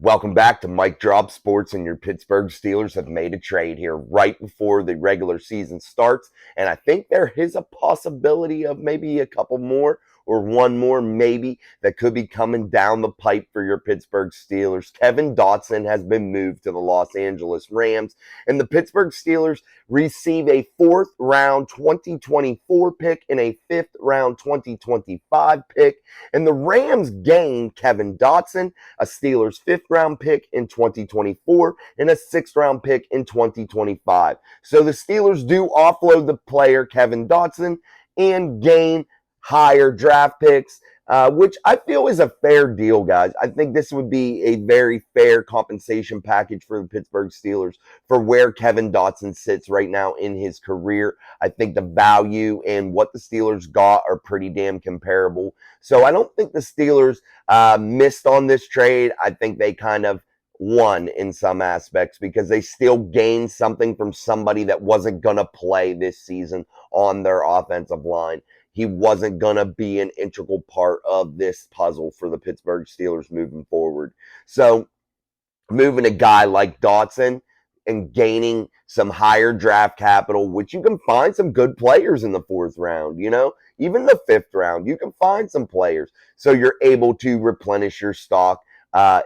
Welcome back to Mike Drop Sports, and your Pittsburgh Steelers have made a trade here right before the regular season starts, and I think there is a possibility of maybe a couple more or one more maybe that could be coming down the pipe for your Pittsburgh Steelers. Kevin Dotson has been moved to the Los Angeles Rams, and the Pittsburgh Steelers receive a fourth round 2024 pick and a fifth round 2025 pick, and the Rams gain Kevin Dotson, a Steelers fifth round pick in 2024, and a sixth round pick in 2025. So the Steelers do offload the player Kevin Dotson and gain higher draft picks, which I feel is a fair deal, guys. I think this would be a very fair compensation package for the Pittsburgh Steelers for where Kevin Dotson sits right now in his career. I think the value and what the Steelers got are pretty damn comparable. So I don't think the Steelers missed on this trade. I think they kind of won in some aspects because they still gained something from somebody that wasn't going to play this season on their offensive line. He wasn't going to be an integral part of this puzzle for the Pittsburgh Steelers moving forward. So moving a guy like Dotson and gaining some higher draft capital, which you can find some good players in the fourth round, even the fifth round, you can find some players. So you're able to replenish your stock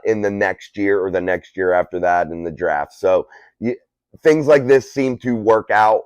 in the next year or the next year after that in the draft. So things like this seem to work out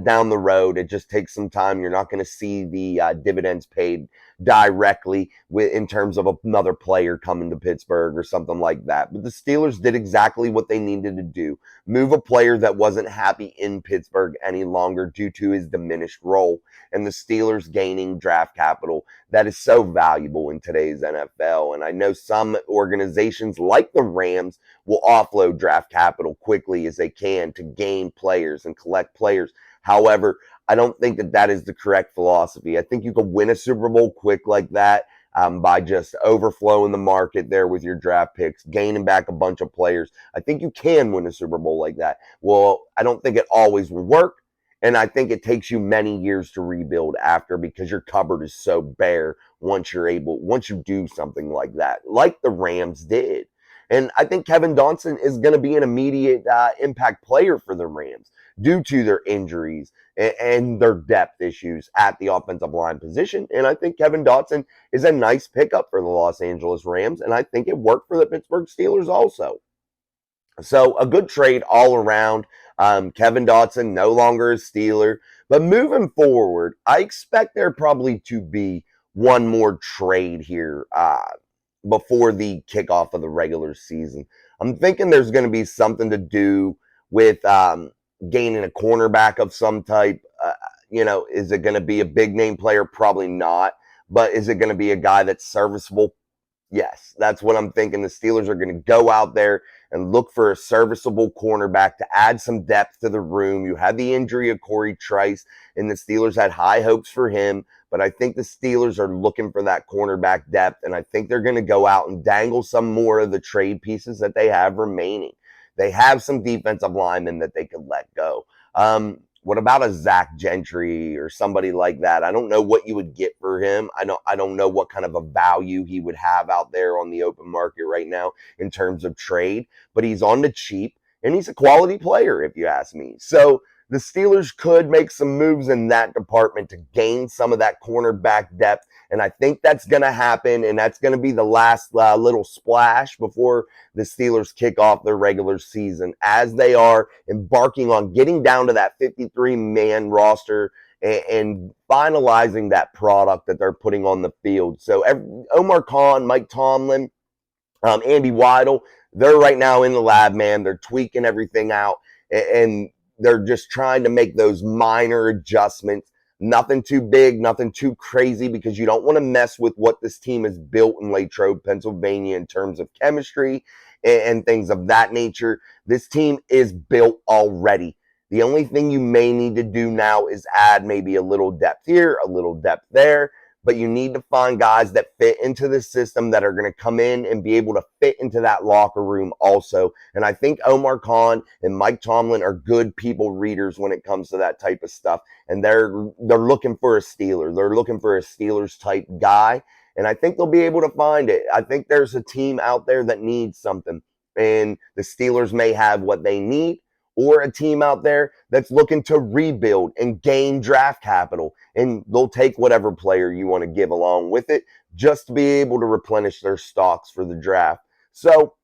down the road. It just takes some time. You're not going to see the dividends paid directly in terms of another player coming to Pittsburgh or something like that. But the Steelers did exactly what they needed to do. Move a player that wasn't happy in Pittsburgh any longer due to his diminished role. And the Steelers gaining draft capital that is so valuable in today's NFL. And I know some organizations like the Rams will offload draft capital quickly as they can to gain players and collect players. However, I don't think that is the correct philosophy. I think you can win a Super Bowl quick like that by just overflowing the market there with your draft picks, gaining back a bunch of players. I think you can win a Super Bowl like that. Well, I don't think it always will work. And I think it takes you many years to rebuild after because your cupboard is so bare once you do something like that, like the Rams did. And I think Kevin Dotson is going to be an immediate impact player for the Rams due to their injuries and their depth issues at the offensive line position. And I think Kevin Dotson is a nice pickup for the Los Angeles Rams. And I think it worked for the Pittsburgh Steelers also. So a good trade all around. Kevin Dotson no longer a Steeler. But moving forward, I expect there probably to be one more trade here before the kickoff of the regular season. I'm thinking there's going to be something to do with gaining a cornerback of some type. Is it going to be a big name player? Probably not. But is it going to be a guy that's serviceable? Yes, that's what I'm thinking. The Steelers are going to go out there and look for a serviceable cornerback to add some depth to the room. You had the injury of Corey Trice, and the Steelers had high hopes for him. But I think the Steelers are looking for that cornerback depth, and I think they're going to go out and dangle some more of the trade pieces that they have remaining. They have some defensive linemen that they could let go. What about a Zach Gentry or somebody like that? I don't know what you would get for him. I don't know what kind of a value he would have out there on the open market right now in terms of trade, but he's on the cheap and he's a quality player if you ask me. So the Steelers could make some moves in that department to gain some of that cornerback depth, and I think that's going to happen, and that's going to be the last little splash before the Steelers kick off their regular season as they are embarking on getting down to that 53-man roster and finalizing that product that they're putting on the field. So Omar Khan, Mike Tomlin, Andy Weidel, they're right now in the lab, man. They're tweaking everything out, and they're just trying to make those minor adjustments. Nothing too big, nothing too crazy, because you don't want to mess with what this team has built in Latrobe, Pennsylvania in terms of chemistry and things of that nature. This team is built already. The only thing you may need to do now is add maybe a little depth here, a little depth there. But you need to find guys that fit into the system that are going to come in and be able to fit into that locker room also. And I think Omar Khan and Mike Tomlin are good people readers when it comes to that type of stuff. And they're looking for a Steeler. They're looking for a Steelers type guy. And I think they'll be able to find it. I think there's a team out there that needs something. and the Steelers may have what they need, or a team out there that's looking to rebuild and gain draft capital, and they'll take whatever player you want to give along with it just to be able to replenish their stocks for the draft. So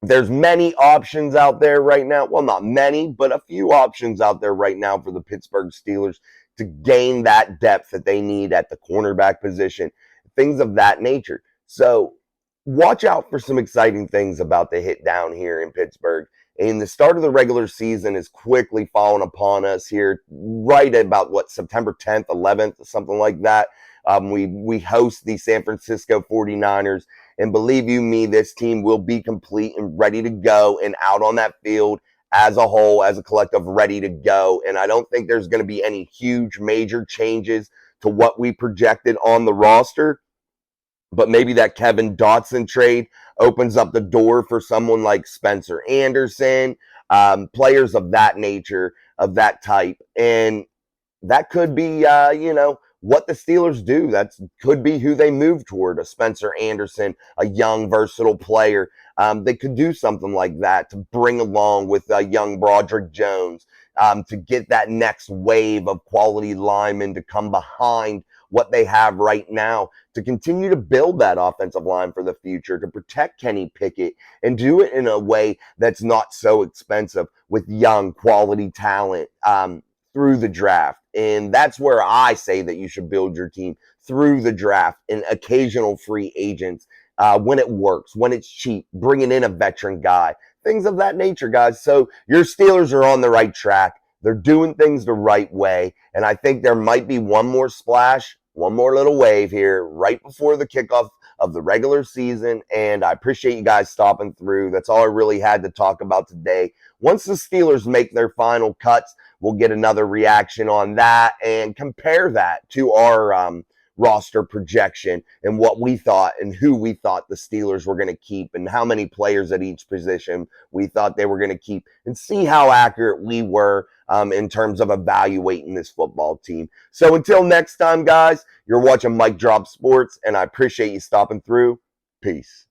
there's many options out there right now. Well, not many, but a few options out there right now for the Pittsburgh Steelers to gain that depth that they need at the cornerback position, things of that nature. So watch out for some exciting things about to hit down here in Pittsburgh. And the start of the regular season is quickly falling upon us here, right about September 10th, 11th, something like that. We host the San Francisco 49ers. And believe you me, this team will be complete and ready to go and out on that field as a whole, as a collective, ready to go. And I don't think there's going to be any huge major changes to what we projected on the roster. But maybe that Kevin Dotson trade opens up the door for someone like Spencer Anderson, players of that nature, of that type. And that could be, what the Steelers do. That could be who they move toward, a Spencer Anderson, a young, versatile player. They could do something like that to bring along with young Broderick Jones, to get that next wave of quality linemen to come behind what they have right now, to continue to build that offensive line for the future, to protect Kenny Pickett, and do it in a way that's not so expensive with young, quality talent through the draft. And that's where I say that you should build your team, through the draft and occasional free agents when it works, when it's cheap, bringing in a veteran guy, things of that nature, guys. So your Steelers are on the right track. They're doing things the right way. And I think there might be one more splash, one more little wave here right before the kickoff of the regular season. And I appreciate you guys stopping through. That's all I really had to talk about today. Once the Steelers make their final cuts, we'll get another reaction on that and compare that to our roster projection and what we thought and who we thought the Steelers were going to keep and how many players at each position we thought they were going to keep, and see how accurate we were in terms of evaluating this football team. So until next time, guys, you're watching Mike Drop Sports, and I appreciate you stopping through. Peace.